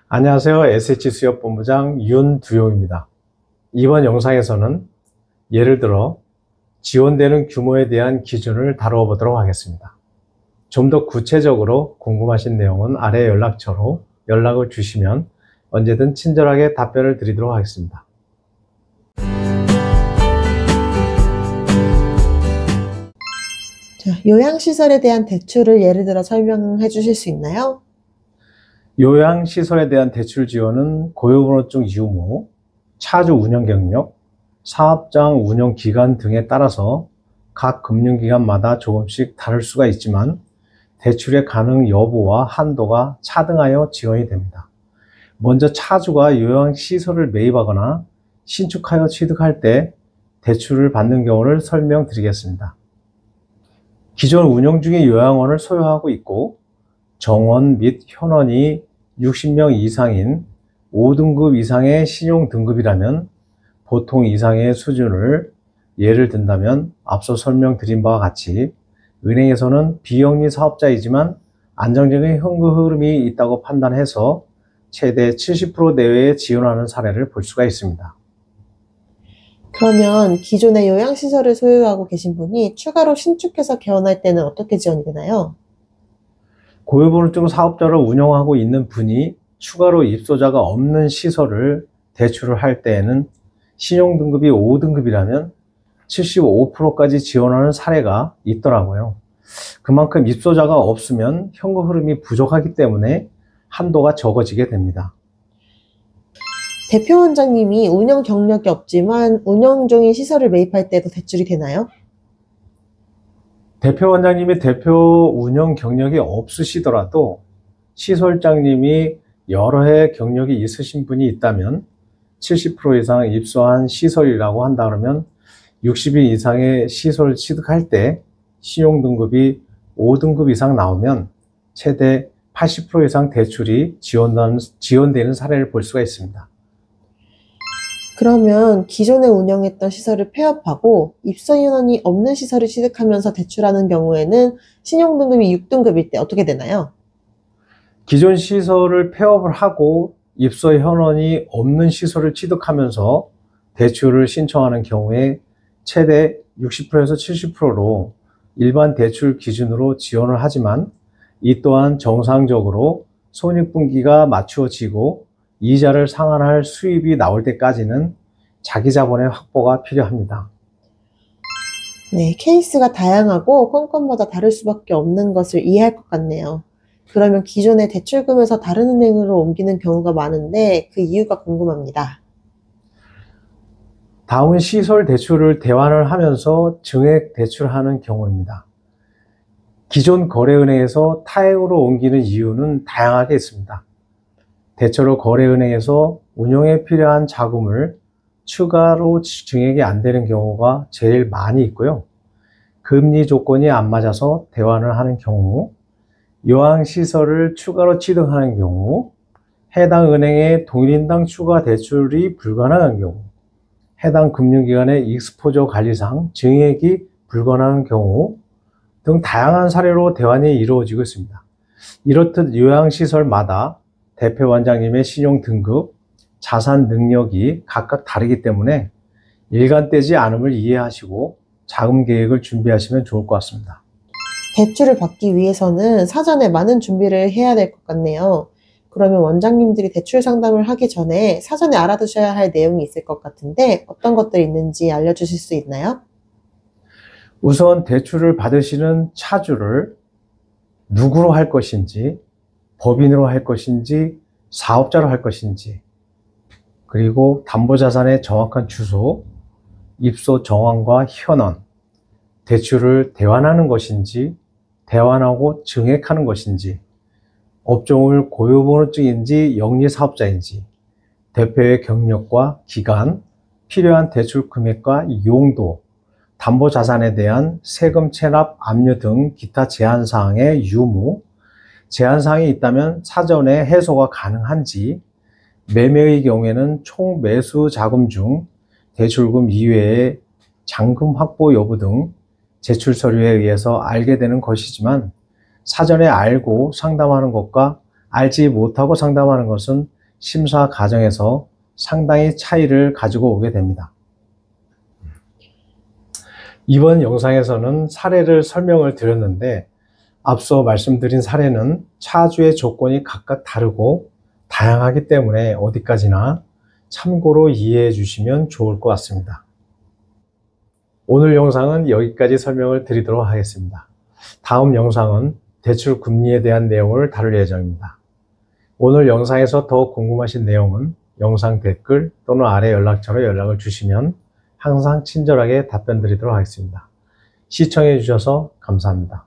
안녕하세요. SH수협본부장 윤두용입니다. 이번 영상에서는 예를 들어 지원되는 규모에 대한 기준을 다루어 보도록 하겠습니다. 좀 더 구체적으로 궁금하신 내용은 아래 연락처로 연락을 주시면 언제든 친절하게 답변을 드리도록 하겠습니다. 요양시설에 대한 대출을 예를 들어 설명해 주실 수 있나요? 요양시설에 대한 대출 지원은 고용번호증 유무, 차주 운영 경력, 사업장 운영 기간 등에 따라서 각 금융기관마다 조금씩 다를 수가 있지만 대출의 가능 여부와 한도가 차등하여 지원이 됩니다. 먼저 차주가 요양시설을 매입하거나 신축하여 취득할 때 대출을 받는 경우를 설명드리겠습니다. 기존 운영 중의 요양원을 소유하고 있고 정원 및 현원이 60명 이상인 5등급 이상의 신용등급이라면 보통 이상의 수준을 예를 든다면 앞서 설명드린 바와 같이 은행에서는 비영리 사업자이지만 안정적인 현금 흐름이 있다고 판단해서 최대 70% 내외에 지원하는 사례를 볼 수가 있습니다. 그러면 기존의 요양시설을 소유하고 계신 분이 추가로 신축해서 개원할 때는 어떻게 지원이 되나요? 고용번호증 사업자를 운영하고 있는 분이 추가로 입소자가 없는 시설을 대출을 할 때에는 신용등급이 5등급이라면 75%까지 지원하는 사례가 있더라고요. 그만큼 입소자가 없으면 현금 흐름이 부족하기 때문에 한도가 적어지게 됩니다. 대표 원장님이 운영 경력이 없지만 운영 중인 시설을 매입할 때도 대출이 되나요? 대표 원장님이 대표 운영 경력이 없으시더라도 시설장님이 여러 해 경력이 있으신 분이 있다면 70% 이상 입소한 시설이라고 한다 그러면 60인 이상의 시설을 취득할 때 신용등급이 5등급 이상 나오면 최대 80% 이상 대출이 지원되는 사례를 볼 수가 있습니다. 그러면 기존에 운영했던 시설을 폐업하고 입소 인원이 없는 시설을 취득하면서 대출하는 경우에는 신용등급이 6등급일 때 어떻게 되나요? 기존 시설을 폐업을 하고 입소 현원이 없는 시설을 취득하면서 대출을 신청하는 경우에 최대 60%에서 70%로 일반 대출 기준으로 지원을 하지만 이 또한 정상적으로 손익분기가 맞추어지고 이자를 상환할 수입이 나올 때까지는 자기 자본의 확보가 필요합니다. 네, 케이스가 다양하고 건건마다 다를 수밖에 없는 것을 이해할 것 같네요. 그러면 기존의 대출금에서 다른 은행으로 옮기는 경우가 많은데 그 이유가 궁금합니다. 다음은 시설 대출을 대환을 하면서 증액 대출하는 경우입니다. 기존 거래은행에서 타행으로 옮기는 이유는 다양하게 있습니다. 대체로 거래은행에서 운용에 필요한 자금을 추가로 증액이 안 되는 경우가 제일 많이 있고요. 금리 조건이 안 맞아서 대환을 하는 경우, 요양시설을 추가로 취득하는 경우, 해당 은행의 동일인당 추가 대출이 불가능한 경우, 해당 금융기관의 익스포저 관리상 증액이 불가능한 경우 등 다양한 사례로 대환이 이루어지고 있습니다. 이렇듯 요양시설마다 대표 원장님의 신용 등급, 자산 능력이 각각 다르기 때문에 일관되지 않음을 이해하시고 자금 계획을 준비하시면 좋을 것 같습니다. 대출을 받기 위해서는 사전에 많은 준비를 해야 될 것 같네요. 그러면 원장님들이 대출 상담을 하기 전에 사전에 알아두셔야 할 내용이 있을 것 같은데 어떤 것들이 있는지 알려주실 수 있나요? 우선 대출을 받으시는 차주를 누구로 할 것인지, 법인으로 할 것인지, 사업자로 할 것인지, 그리고 담보자산의 정확한 주소, 입소 정황과 현원, 대출을 대환하는 것인지, 대환하고 증액하는 것인지, 업종을 고용번호증인지 영리사업자인지, 대표의 경력과 기간, 필요한 대출 금액과 용도, 담보자산에 대한 세금 체납 압류 등 기타 제한사항의 유무, 제한사항이 있다면 사전에 해소가 가능한지, 매매의 경우에는 총 매수 자금 중 대출금 이외의 잔금 확보 여부 등 제출 서류에 의해서 알게 되는 것이지만 사전에 알고 상담하는 것과 알지 못하고 상담하는 것은 심사 과정에서 상당히 차이를 가지고 오게 됩니다. 이번 영상에서는 사례를 설명을 드렸는데 앞서 말씀드린 사례는 차주의 조건이 각각 다르고 다양하기 때문에 어디까지나 참고로 이해해 주시면 좋을 것 같습니다. 오늘 영상은 여기까지 설명을 드리도록 하겠습니다. 다음 영상은 대출 금리에 대한 내용을 다룰 예정입니다. 오늘 영상에서 더 궁금하신 내용은 영상 댓글 또는 아래 연락처로 연락을 주시면 항상 친절하게 답변 드리도록 하겠습니다. 시청해 주셔서 감사합니다.